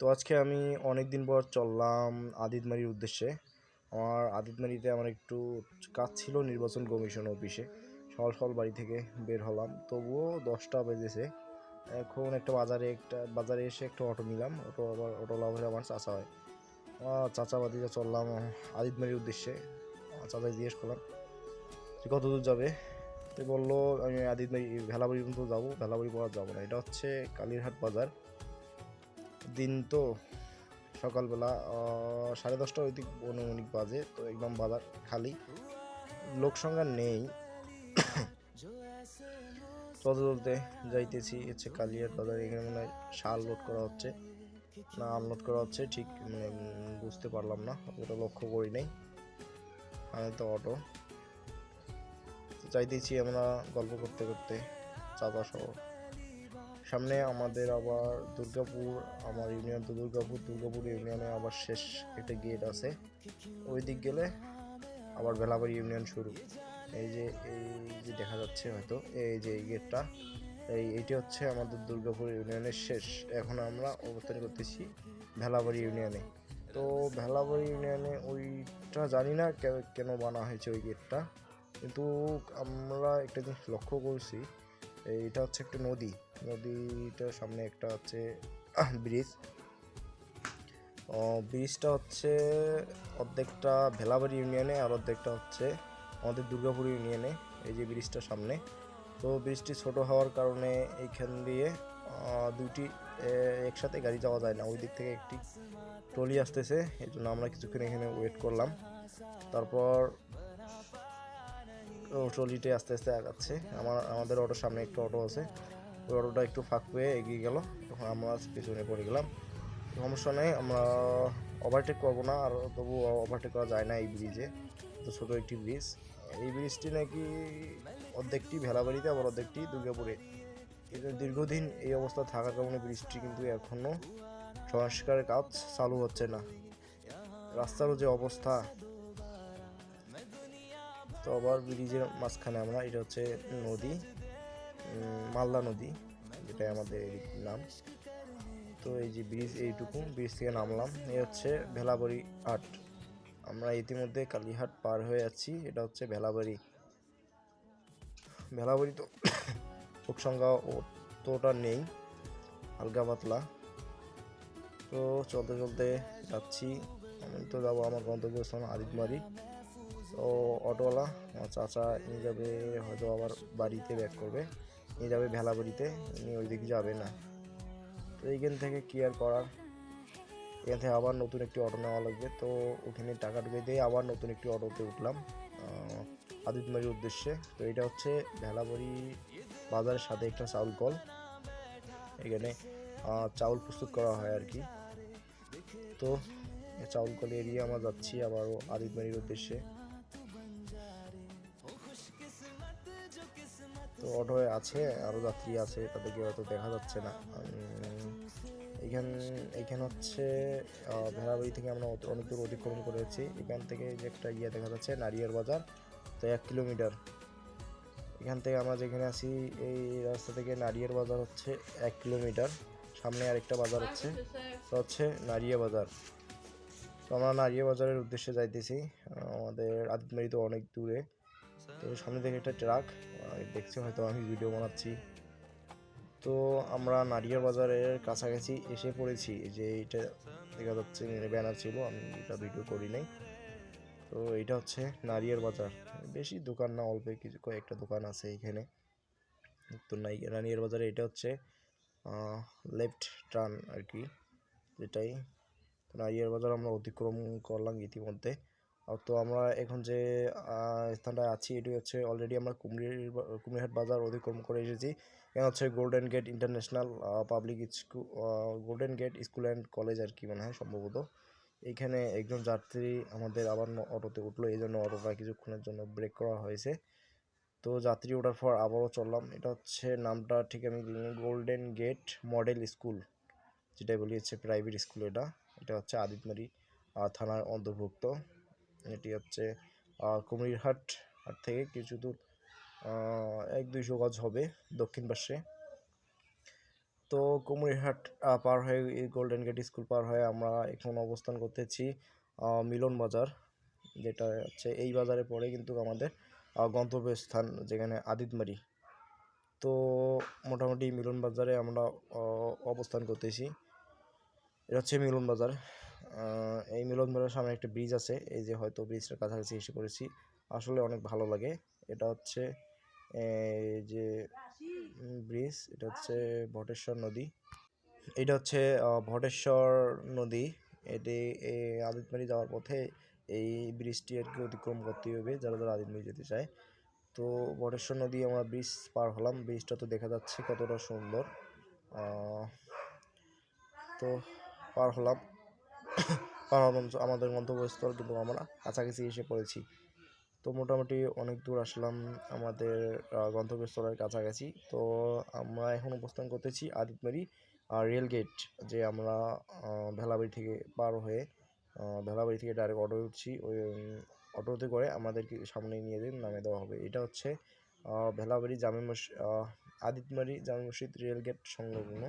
তো আজকে আমি অনেক দিন পর চললাম আদিতমারির উদ্দেশ্যে। আদিতমারিতে আমার একটু কাজ ছিল নির্বাচন কমিশন অফিসে। সকাল সকাল বাড়ি থেকে বের হলাম, তবুও 10টা বেজেছে। এখন বাজারে এসে একটা অটো নিলাম। অটোওয়ালা ভাই আমার চাচা হয়। চাচা বাদিকে চললাম আদিতমারির উদ্দেশ্যে। চাচা জিজ্ঞেস করলাম যে কত দূর যাবে। তো বললো আমি আদিতমারি ভেলাবাড়ি পর্যন্ত যাবো, ভেলাবাড়ি পর যাবো না। এটা হচ্ছে কালীরহাট বাজার। দিন তো সকালবেলা 10:30 ওই দিক অনুমানিক বাজে। তো একদম বাজার খালি, লোক সংখ্যা নেই। চলতে চলতে যাইতেছি হচ্ছে কালিয়ার বাজার। এখানে মনে হয় শাল লোড করা হচ্ছে না আনলোড করা হচ্ছে, ঠিক মানে বুঝতে পারলাম না, ওটা লক্ষ্য করি নাই। আমি তো অটো যাইতেছি আমরা গল্প করতে করতে চাপা সহ। সামনে আমাদের আবার দুর্গাপুর, আমার ইউনিয়ন তো দুর্গাপুর ইউনিয়নে আবার শেষ একটা গেট আছে। ওই দিক গেলে আবার বেলাবাড়ি ইউনিয়ন শুরু। এই যে দেখা যাচ্ছে হয়তো, এই যে এই গেটটা, এইটি হচ্ছে আমাদের দুর্গাপুর ইউনিয়নের শেষ। এখন আমরা অবস্থান করতেছি ভেলাবাড়ি ইউনিয়নে। তো ভেলাবাড়ি ইউনিয়নে ওইটা জানি না কেন বানা হয়েছে ওই গেটটা, কিন্তু আমরা একটা জিনিস লক্ষ্য করছি, এইটা হচ্ছে একটা নদীটার সামনে একটা হচ্ছে ব্রিজ। ব্রিজটা হচ্ছে অর্ধেকটা ভেলাবাড়ি ইউনিয়নে আর অর্ধেকটা হচ্ছে আমাদের দুর্গাপুর ইউনিয়নে। এই যে ব্রিজটার সামনে, তো বৃষ্টি ছোট হওয়ার কারণে এইখান দিয়ে দুইটি একসাথে গাড়ি যাওয়া যায় না। ওই দিক থেকে একটি ট্রলি আসতেছে, এই জন্য আমরা কিছুক্ষণ এখানে ওয়েট করলাম। তারপর ট্রলিটি আস্তে আস্তে আগাচ্ছে। আমাদের অটোর সামনে একটা অটো আছে, ওই অটোটা একটু ফাঁক পেয়ে এগিয়ে গেল, তখন আমরা পিছনে পড়ে গেলাম। সমস্যা নেই, আমরা ওভারটেক করবো না, আর তবু ওভারটেক করা যায় না এই ব্রিজে, তো ছোটো একটি ব্রিজ। এই ব্রিজটি নাকি অর্ধেকটি ভেলাবাড়িতে আবার অর্ধেকটি দুর্গাপুরে। কিন্তু দীর্ঘদিন এই অবস্থা থাকার কারণে ব্রিজটি কিন্তু এখনও সংস্কারের কাজ চালু হচ্ছে না। রাস্তারও যে অবস্থা, তো আবার ব্রিজের মাঝখানে আমরা, এটা হচ্ছে নদী, মালদা নদী, যেটাই আমাদের নাম। তো এই যে ব্রিজ থেকে নামলাম, এই হচ্ছে ভেলাবাড়ি হাট। আমরা ইতিমধ্যে কালীহাট পার হয়ে যাচ্ছি। এটা হচ্ছে ভেলাবাড়ি। তো লোক সংখ্যা অতটা নেই, হালকা পাতলা। তো চলতে চলতে যাচ্ছি। আমি তো যাবো আমার গন্তব্যস্থান আদিতমারি। তো অটোওয়ালা আমার চাচা নিয়ে যাবে, হয়তো আবার বাড়িতে ব্যাক করবে, নিয়ে যাবে ভেলাবাড়িতে, উনি ওই দিকে যাবে না। তো এইখান থেকে কি আর করার, এখান থেকে আবার নতুন একটি অটো নেওয়া লাগবে। তো ওখানে টাকা ঢুকে দিয়ে আবার নতুন একটি অটোতে উঠলাম আদিতমারির উদ্দেশ্যে। তো এটা হচ্ছে ভেলাবাড়ি বাজারের সাথে একটা চাউল কল, এখানে চাউল প্রস্তুত করা হয় আর কি। তো চাউল কল এরিয়া আমরা যাচ্ছি আবারও আদিতমারির উদ্দেশ্যে। তো অটোয় আছে আরও যাত্রী আছে, তাদেরকে হয়তো দেখা যাচ্ছে না। এইখান হচ্ছে ভেড়াবাড়ি থেকে আমরা অনেক দূর অতিক্রম করেছি। এখান থেকে যে একটা দেখা যাচ্ছে নারিয়ার বাজার, তো 1 কিলোমিটার। এখান থেকে আমরা যেখানে আছি, এই রাস্তা থেকে নারিয়ার বাজার হচ্ছে 1 কিলোমিটার। সামনে আরেকটা বাজার হচ্ছে নারিয়া বাজার। তো আমরা নারিয়া বাজারের উদ্দেশ্যে যাইতেছি। আমাদের আদিতমারি তো অনেক দূরে। তো সামনে থেকে একটা ট্রাক দেখছে, হয়তো আমি ভিডিও বানাচ্ছি। তো আমরা নারিয়া বাজারের কাছাকাছি এসে পড়েছি। যে এইটা দেখা যাচ্ছে ব্যানার ছিল, আমি এটা ভিডিও করি নাই। তো এইটা হচ্ছে নারিয়ার বাজার। বেশি দোকান না, অল্প কিছু কয়েকটা দোকান আছে এখানে। তো নারিয়ার বাজারে এটা হচ্ছে লেফট টার্ন আর কি, যেটাই। তো নারিয়ার বাজার আমরা অতিক্রম করলাম ইতিমধ্যে। তো আমরা এখন যে স্থানটায় আছি, এটি হচ্ছে অলরেডি আমরা কুমিরহাট বাজার অতিক্রম করে এসেছি। এখানে হচ্ছে golden gate international public school, golden gate school and college আর কি মনে হয় সম্ভবত। এইখানে একজন যাত্রী আমাদের আবার অটোতে উঠলো, এই জন্য অটোটা কিছুক্ষণের জন্য ব্রেক করা হয়েছে। তো যাত্রী ওঠার পর আবারও চললাম। এটা হচ্ছে নামটা ঠিক আমি গোল্ডেন গেট মডেল স্কুল, যেটাই বলি হচ্ছে প্রাইভেট স্কুল। এটা হচ্ছে আদিতমারি থানার অন্তর্ভুক্ত। এটি হচ্ছে কুমিরহাট থেকে কিছু দূর, 100-200 গজ হবে দক্ষিণ পাশে। তো কুমড়িহাট পার হয়ে গোল্ডেন গেট স্কুল পার হয়ে আমরা এখন অবস্থান করতেছি মিলন বাজার, যেটা হচ্ছে এই বাজারে পড়ে কিন্তু আমাদের গন্তব্যস্থান, যেখানে আদিতমারি। তো মোটামুটি মিলন বাজারে আমরা অবস্থান করতেছি। এটা হচ্ছে মিলন বাজার। এই মিলন বাজারের সামনে একটা ব্রিজ আছে, এই যে হয়তো ব্রিজটার কাছাকাছি এসে পড়েছি। আসলে অনেক ভালো লাগে। এটা হচ্ছে এই যে ব্রিজ, এটা হচ্ছে ভটেশ্বর নদী। এটা হচ্ছে ভটেশ্বর নদী। এটি আদিতমারি যাওয়ার পথে এই ব্রিজটি আর কি অতিক্রম করতে হবে যারা যারা আদিতমারি যেতে চায়। তো ভটেশ্বর নদী আমরা ব্রিজ পার হলাম। ব্রিজটা তো দেখা যাচ্ছে কতটা সুন্দর। তো পার হলাম। আমাদের গন্তব্যস্থল কিন্তু আমরা কাছাকাছি এসে পড়েছি। তো মোটামুটি অনেক দূর আসলাম আমাদের গন্তব্যস্থলের কাছাকাছি। তো আমরা এখন অবস্থান করতেছি আদিতমারি রেল গেট, যে আমরা ভেলাবাড়ি থেকে পার হয়ে ভেলাবাড়ি থেকে ডাইরেক্ট অটো উঠছি। ওই অটোতে করে আমাদেরকে সামনে নিয়ে যেয়ে নামিয়ে দেওয়া হবে। এটা হচ্ছে ভেলাবাড়ি জামে মসজিদ, আদিতমারি জামে মসজিদ রেল গেট সংলগ্ন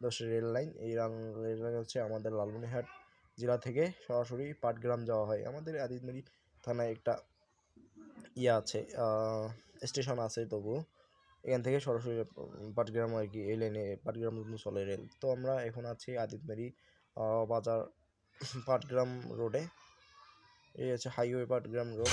10 রেল লাইন। এই রেল লাইন হচ্ছে আমাদের লালমনিরহাট জেলা থেকে সরাসরি পাটগ্রাম যাওয়া হয়। আমাদের আদিতমারি থানায় একটা আছে, স্টেশন আছে, তবু এখান থেকে সরাসরি পাটগ্রাম আর কি এই লাইনে পাটগ্রাম পর্যন্ত চলে রেল। তো আমরা এখন আছি আদিতমারি বাজার পাটগ্রাম রোডে। এই হচ্ছে হাইওয়ে পাটগ্রাম রোড।